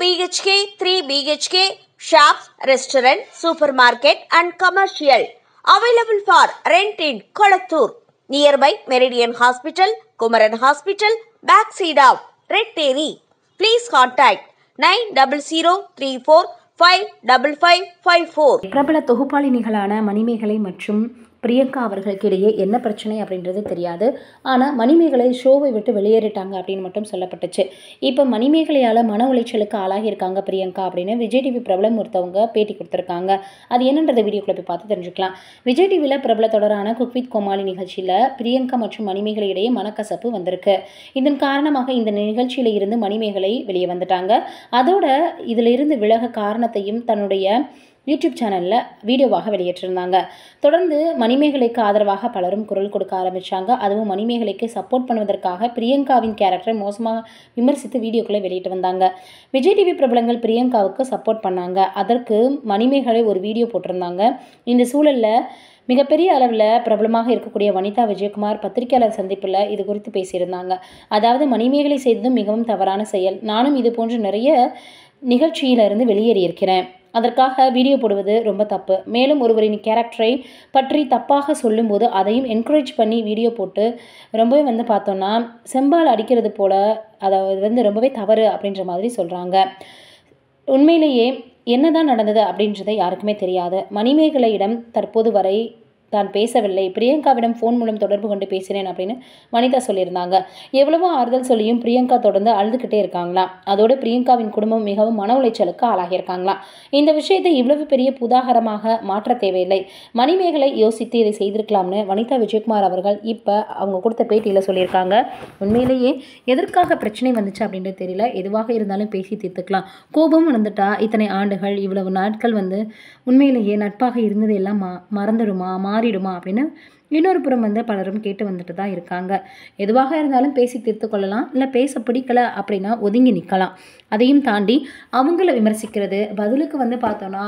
BHK, 3 BHK, shops, restaurant, supermarket and commercial. Available for rent in Kolattur. Nearby Meridian Hospital, Kumaran Hospital, backside of Red Terry. Please contact 9034555554. பிரபல தொகுப்பாளினிகளான மணிமேகலை மற்றும் பிரியங்கா அவர்களுக்கு இடையே என்ன பிரச்சனை அப்படின்றது தெரியாது. ஆனால் மணிமேகலை ஷோவை விட்டு வெளியேறிட்டாங்க அப்படின்னு மட்டும் சொல்லப்பட்டுச்சு. இப்போ மணிமேகலையால் மன உளைச்சலுக்கு ஆளாகியிருக்காங்க பிரியங்கா அப்படின்னு விஜய் டிவி பிரபலம் ஒருத்தவங்க பேட்டி கொடுத்துருக்காங்க. அது என்னன்றதை வீடியோக்குள்ள போய் பார்த்து தெரிஞ்சுக்கலாம். விஜய் டிவியில் பிரபல தொடரான குக் வித் கோமாளி நிகழ்ச்சியில் பிரியங்கா மற்றும் மணிமேகலை இடையே மனக்கசப்பு வந்திருக்கு. இதன் காரணமாக இந்த நிகழ்ச்சியில் இருந்து மணிமேகலை வெளியே வந்துட்டாங்க. அதோட இதில் இருந்து விலக காரணத்தையும் தன்னுடைய யூடியூப் சேனலில் வீடியோவாக வெளியேற்றிருந்தாங்க. தொடர்ந்து மணிமேகலைக்கு ஆதரவாக பலரும் குரல் கொடுக்க ஆரம்பித்தாங்க. அதுவும் மணிமேகலைக்கு சப்போர்ட் பண்ணுவதற்காக பிரியங்காவின் கேரக்டரை மோசமாக விமர்சித்து வீடியோக்களை வெளியிட்டு வந்தாங்க. விஜய் டிவி பிரபலங்கள் பிரியங்காவுக்கு சப்போர்ட் பண்ணாங்க. அதற்கு மணிமேகலை ஒரு வீடியோ போட்டிருந்தாங்க. இந்த சூழலில் மிகப்பெரிய அளவில் பிரபலமாக இருக்கக்கூடிய வனிதா விஜயகுமார் பத்திரிகையாளர் சந்திப்பில் இது குறித்து பேசியிருந்தாங்க. அதாவது மணிமேகலை செய்ததும் மிகவும் தவறான செயல். நானும் இது போன்ற நிறைய நிகழ்ச்சியிலிருந்து வெளியேறியிருக்கிறேன். அதற்காக வீடியோ போடுவது ரொம்ப தப்பு. மேலும் ஒருவரின் கேரக்டரை பற்றி தப்பாக சொல்லும்போது அதையும் என்கரேஜ் பண்ணி வீடியோ போட்டு ரொம்பவே பார்த்தோன்னா செம்பால் அடிக்கிறது போல் அதை ரொம்பவே தவறு அப்படின்ற மாதிரி சொல்கிறாங்க. உண்மையிலேயே என்னதான் நடந்தது அப்படின்றத யாருக்குமே தெரியாது. மணிமேகலையிடம் தற்போது வரை தான் பேசவில்லை, பிரியங்காவிடம் ஃபோன் மூலம் தொடர்பு கொண்டு பேசினேன் அப்படின்னு வனிதா சொல்லியிருந்தாங்க. எவ்வளவோ ஆறுதல் சொல்லியும் பிரியங்கா தொடர்ந்து அழுதுகிட்டே இருக்காங்களாம். அதோடு பிரியங்காவின் குடும்பம் மிகவும் மன உளைச்சலுக்கு ஆளாகியிருக்காங்களாம். இந்த விஷயத்தை இவ்வளவு பெரிய புதாகரமாக மாற்ற தேவையில்லை, மணிமேகலை யோசித்து இதை செய்திருக்கலாம்னு வனிதா விஜயகுமார் அவர்கள் இப்போ அவங்க கொடுத்த பேட்டியில் சொல்லியிருக்காங்க. உண்மையிலேயே எதற்காக பிரச்சனை வந்துச்சு அப்படின்றது தெரியல. எதுவாக இருந்தாலும் பேசி தீர்த்துக்கலாம். கோபம் வந்துட்டா இத்தனை ஆண்டுகள் இவ்வளவு நாட்கள் உண்மையிலேயே நட்பாக இருந்தது எல்லாம் மறந்துடுமா மாறிடுமா அப்படின்னு இன்னொரு புறம் பலரும் கேட்டு வந்துட்டு தான் இருக்காங்க. எதுவாக இருந்தாலும் பேசி தீர்த்து கொள்ளலாம். இல்லை பேச பிடிக்கல அப்படின்னா ஒதுங்கி நிற்கலாம். அதையும் தாண்டி அவங்கள விமர்சிக்கிறது, பதிலுக்கு பார்த்தோன்னா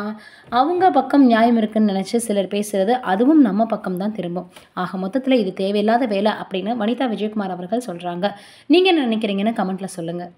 அவங்க பக்கம் நியாயம் இருக்குன்னு நினச்சி சிலர் பேசுகிறது, அதுவும் நம்ம பக்கம் தான் திரும்பும். ஆக மொத்தத்தில் இது தேவையில்லாத வேலை அப்படின்னு வனிதா விஜயகுமார் அவர்கள் சொல்கிறாங்க. நீங்கள் என்ன நினைக்கிறீங்கன்னு கமெண்ட்டில் சொல்லுங்கள்.